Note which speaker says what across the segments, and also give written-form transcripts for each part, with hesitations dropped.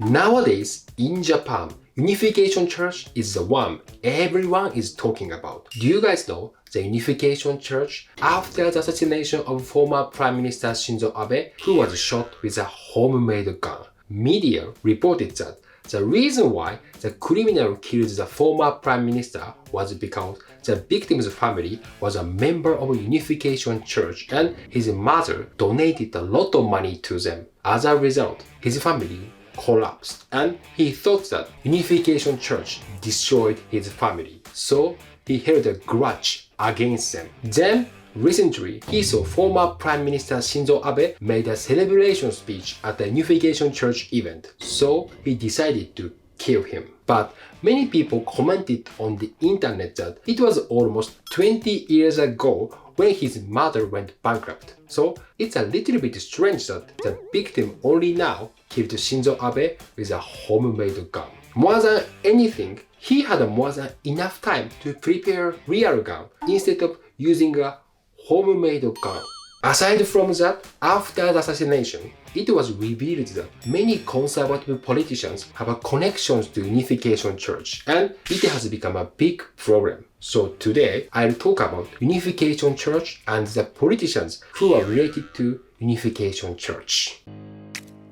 Speaker 1: Nowadays, in Japan, Unification Church is the one everyone is talking about. Do you guys know the Unification Church after the assassination of former Prime Minister Shinzo Abe, who was shot with a homemade gun? Media reported that the reason why the criminal killed the former Prime Minister was because the victim's family was a member of Unification Church and his mother donated a lot of money to them. As a result, his family collapsed and he thought that Unification Church destroyed his family. So he held a grudge against them. Then recently, he saw former Prime Minister Shinzo Abe made a celebration speech at the Unification Church event. So he decided to kill him. But many people commented on the internet that it was almost 20 years ago when his mother went bankrupt. So it's a little bit strange that the victim only now killed Shinzo Abe with a homemade gun. More than anything, he had more than enough time to prepare a real gun instead of using a homemade gun. Aside from that, after the assassination, it was revealed that many conservative politicians have connections to Unification Church, and it has become a big problem. So today, I'll talk about Unification Church and the politicians who are related to Unification Church.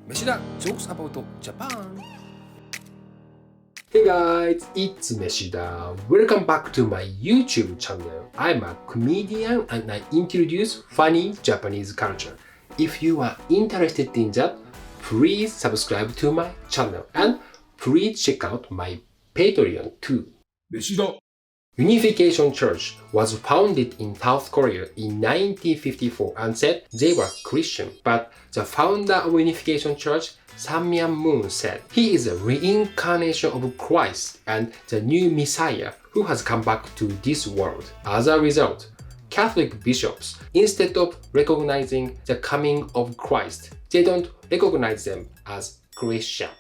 Speaker 1: Meshida jokes about Japan. Hey guys, it's Meshida. Welcome back to my YouTube channel. I'm a comedian and I introduce funny Japanese culture. If you are interested in that, please subscribe to my channel and please check out my Patreon too. Meshida. Unification Church was founded in South Korea in 1954 and said they were Christian, but the founder of Unification Church, Samyan Moon, said he is a reincarnation of Christ and the new Messiah who has come back to this world. As a result, Catholic bishops, instead of recognizing the coming of Christ, they don't recognize them as Christian.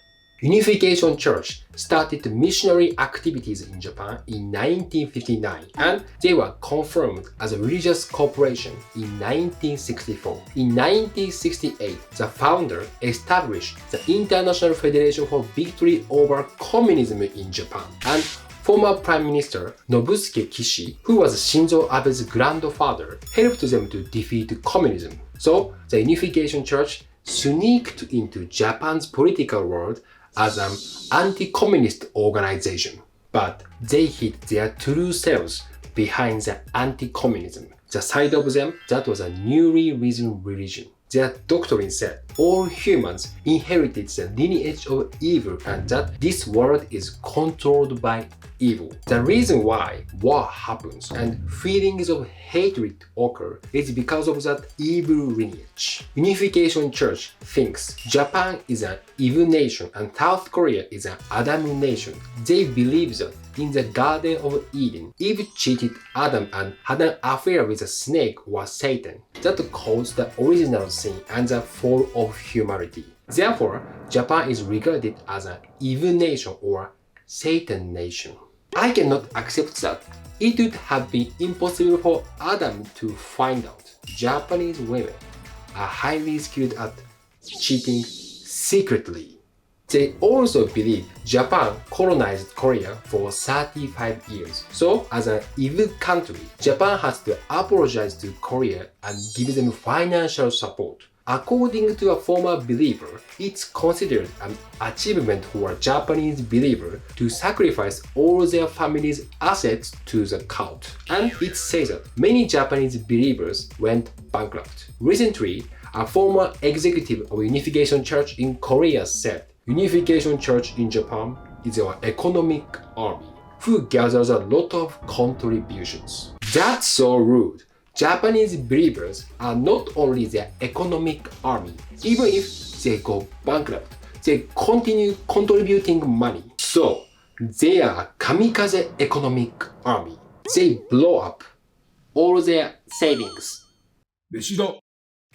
Speaker 1: Unification Church started missionary activities in Japan in 1959 and they were confirmed as a religious corporation in 1964. In 1968, the founder established the International Federation for Victory over Communism in Japan, and former Prime Minister Nobusuke Kishi, who was Shinzo Abe's grandfather, helped them to defeat communism. So the Unification Church sneaked into Japan's political world as an anti-communist organization. But they hid their true selves behind the anti-communism, the side of them that was a newly risen religion. Their doctrine said all humans inherited the lineage of evil and that this world is controlled by evil. The reason why war happens and feelings of hatred occur is because of that evil lineage. Unification Church thinks Japan is an evil nation and South Korea is an Adam nation. They believe that in the Garden of Eden, Eve cheated Adam and had an affair with a snake or Satan that caused the original sin and the fall of humanity. Therefore, Japan is regarded as an evil nation or Satan nation. I cannot accept that. It would have been impossible for Adam to find out. Japanese women are highly skilled at cheating secretly. They also believe Japan colonized Korea for 35 years. So, as an evil country, Japan has to apologize to Korea and give them financial support. According to a former believer, it's considered an achievement for a Japanese believer to sacrifice all their family's assets to the cult. And it says that many Japanese believers went bankrupt. Recently, a former executive of Unification Church in Korea said, Unification Church in Japan is our economic army who gathers a lot of contributions. That's so rude. Japanese believers are not only the economic army. Even if they go bankrupt, they continue contributing money. So, they are a kamikaze economic army. They blow up all their savings. Meshida.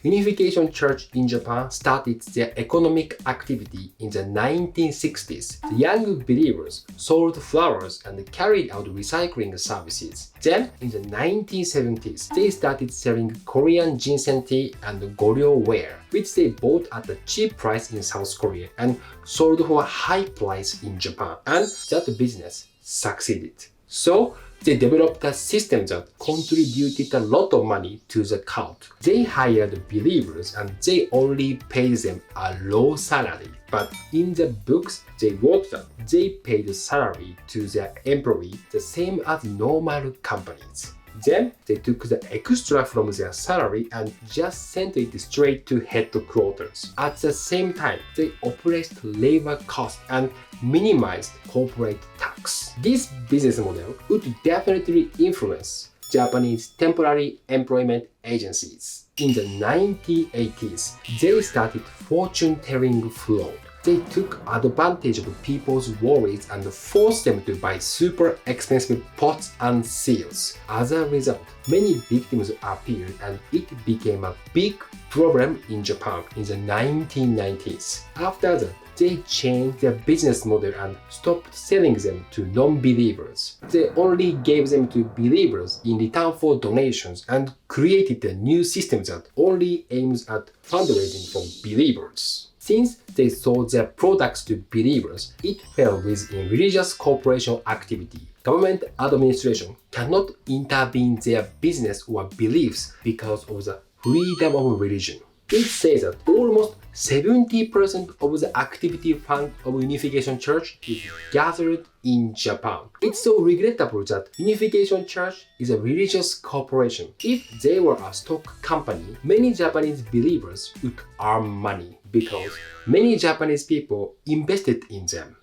Speaker 1: Unification Church in Japan started their economic activity in the 1960s. The young believers sold flowers and carried out recycling services. Then, in the 1970s, they started selling Korean ginseng tea and goryo ware, which they bought at a cheap price in South Korea and sold for a high price in Japan. And that business succeeded. So, they developed a system that contributed a lot of money to the cult. They hired believers and they only paid them a low salary. But in the books, they wrote that they paid salary to their employee the same as normal companies. Then they took the extra from their salary and just sent it straight to headquarters. At the same time, they oppressed labor costs and minimized corporate tax. This business model would definitely influence Japanese temporary employment agencies. In the 1980s, they started fortune-telling fraud. They took advantage of people's worries and forced them to buy super expensive pots and seals. As a result, many victims appeared and it became a big problem in Japan in the 1990s. After that, they changed their business model and stopped selling them to non-believers. They only gave them to believers in return for donations and created a new system that only aims at fundraising for believers. Since they sold their products to believers, it fell within religious corporation activity. Government administration cannot intervene their business or beliefs because of the freedom of religion. It says that almost 70% of the activity fund of Unification Church is gathered in Japan. It's so regrettable that Unification Church is a religious corporation. If they were a stock company, many Japanese believers would earn money because many Japanese people invested in them.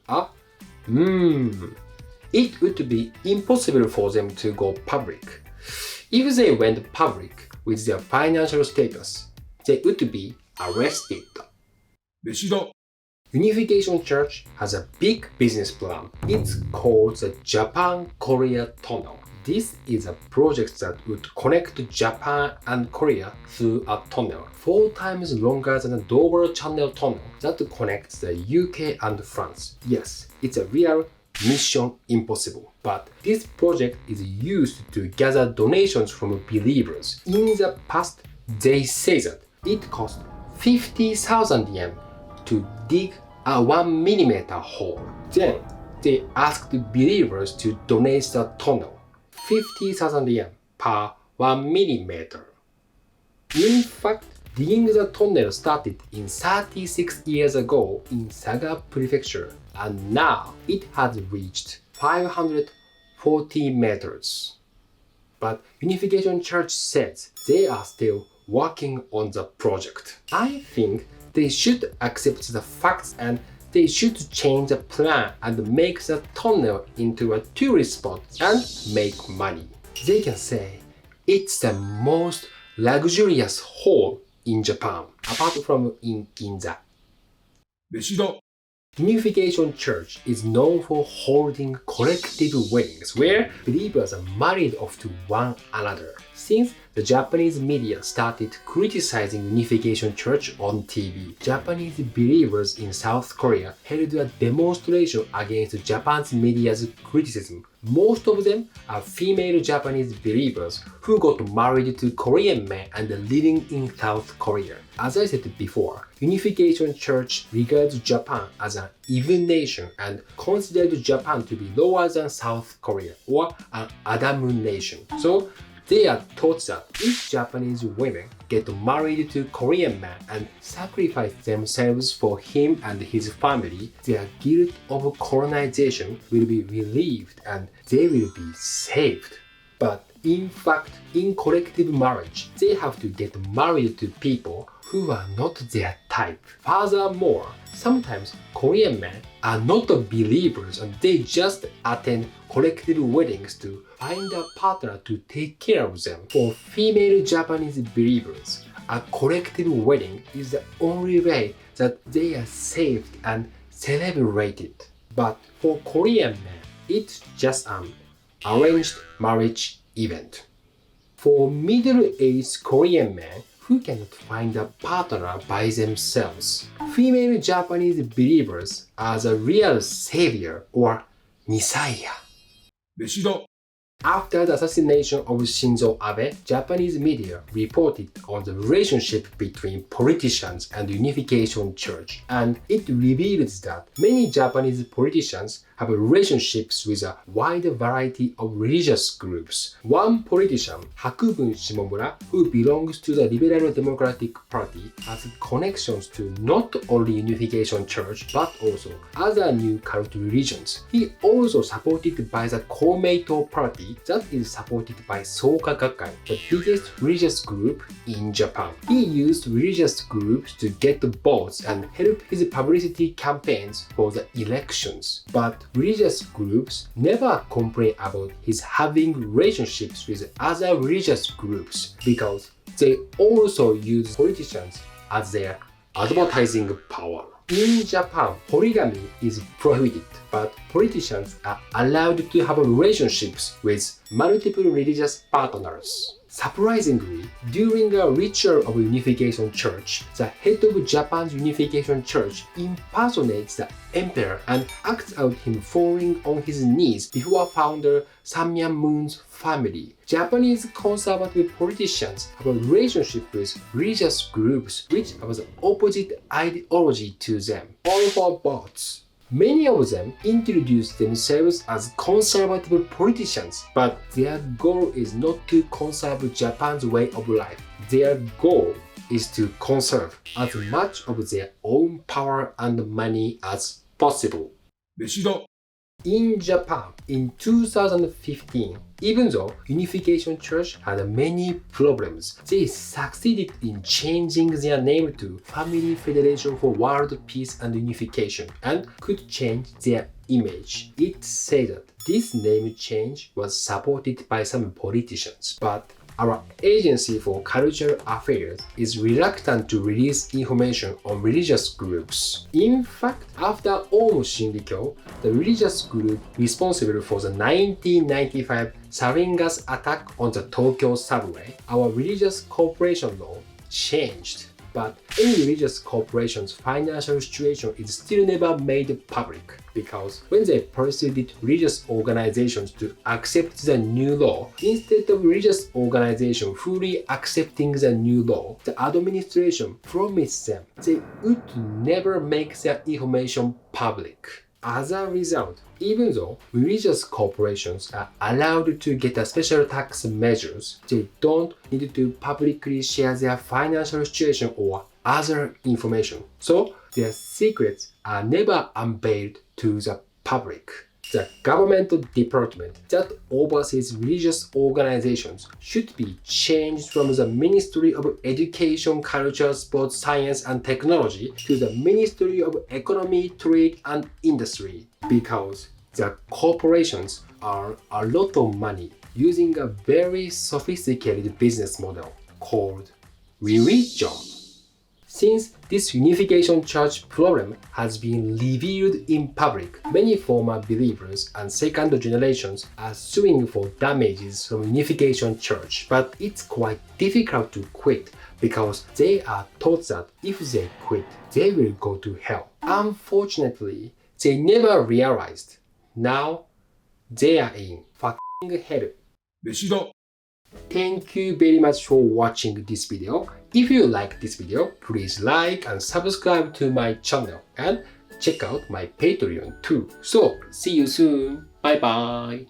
Speaker 1: It would be impossible for them to go public. If they went public with their financial status, they would be arrested.
Speaker 2: Meshida.
Speaker 1: Unification Church has a big business plan. It's called the Japan-Korea Tunnel. This is a project that would connect Japan and Korea through a tunnel 4 times longer than the Dover Channel Tunnel that connects the UK and France. Yes, it's a real mission impossible. But this project is used to gather donations from believers. In the past, they say that it cost 50,000 yen to dig a 1 millimeter hole. Then they asked believers to donate the tunnel. 50,000 yen per 1 millimeter. In fact, digging the tunnel started in 36 years ago in Saga Prefecture, and now it has reached 540 meters. But Unification Church says they are still working on the project. I think they should accept the facts and they should change the plan and make the tunnel into a tourist spot and make money. They can say it's the most luxurious hall in Japan, apart from in Ginza.
Speaker 2: Meshida.
Speaker 1: Unification Church is known for holding collective weddings where believers are married off to one another. Since the Japanese media started criticizing Unification Church on TV, Japanese believers in South Korea held a demonstration against Japan's media's criticism. Most of them are female Japanese believers who got married to Korean men and are living in South Korea. As I said before, Unification Church regards Japan as an even nation and considered Japan to be lower than South Korea or an Adam nation. So they are taught that if Japanese women get married to Korean men and sacrifice themselves for him and his family, their guilt of colonization will be relieved and they will be saved. But in fact, in collective marriage, they have to get married to people who are not their type. Furthermore, sometimes Korean men are not believers and they just attend collective weddings to find a partner to take care of them. For female Japanese believers, a collective wedding is the only way that they are saved and celebrated. But for Korean men, it's just an arranged marriage event. For middle-aged Korean men who cannot find a partner by themselves. Female Japanese believers are the real savior or messiah.
Speaker 2: 飯だ
Speaker 1: After the assassination of Shinzo Abe, Japanese media reported on the relationship between politicians and the Unification Church, and it reveals that many Japanese politicians have relationships with a wide variety of religious groups. One politician, Hakubun Shimomura, who belongs to the Liberal Democratic Party, has connections to not only Unification Church but also other new cult religions. He also supported by the Komeito Party that is supported by Soka Gakkai, the biggest religious group in Japan. He used religious groups to get votes and help his publicity campaigns for the elections. But religious groups never complain about his having relationships with other religious groups because they also use politicians as their advertising power. In Japan, polygamy is prohibited, but politicians are allowed to have relationships with multiple religious partners. Surprisingly, during a ritual of Unification Church, the head of Japan's Unification Church impersonates the emperor and acts out him falling on his knees before founder Samyan Moon's family. Japanese conservative politicians have a relationship with religious groups which have the opposite ideology to them, all for bots. Many of them introduce themselves as conservative politicians, but their goal is not to conserve Japan's way of life. Their goal is to conserve as much of their own power and money as possible.
Speaker 2: 飯だ
Speaker 1: In Japan, in 2015, even though Unification Church had many problems, they succeeded in changing their name to Family Federation for World Peace and Unification and could change their image. It said that this name change was supported by some politicians, but our Agency for Cultural Affairs is reluctant to release information on religious groups. In fact, after Omo Shindikyo, the religious group responsible for the 1995 sarin gas attack on the Tokyo subway, our religious cooperation law changed. But any religious corporation's financial situation is still never made public because when they persuaded religious organizations to accept the new law, instead of religious organizations fully accepting the new law, the administration promised them they would never make their information public. As a result, even though religious corporations are allowed to get a special tax measures, they don't need to publicly share their financial situation or other information. So their secrets are never unveiled to the public. The government department that oversees religious organizations should be changed from the Ministry of Education, Culture, Sports, Science and Technology to the Ministry of Economy, Trade and Industry because the corporations earn a lot of money using a very sophisticated business model called religion. Since this Unification Church problem has been revealed in public, many former believers and second generations are suing for damages from Unification Church, but it's quite difficult to quit because they are taught that if they quit, they will go to hell. Unfortunately, they never realized. Now, they are in fucking hell.
Speaker 2: 飯だ
Speaker 1: Thank you very much for watching this video. If you like this video, please like and subscribe to my channel and check out my Patreon too. So, see you soon. Bye bye.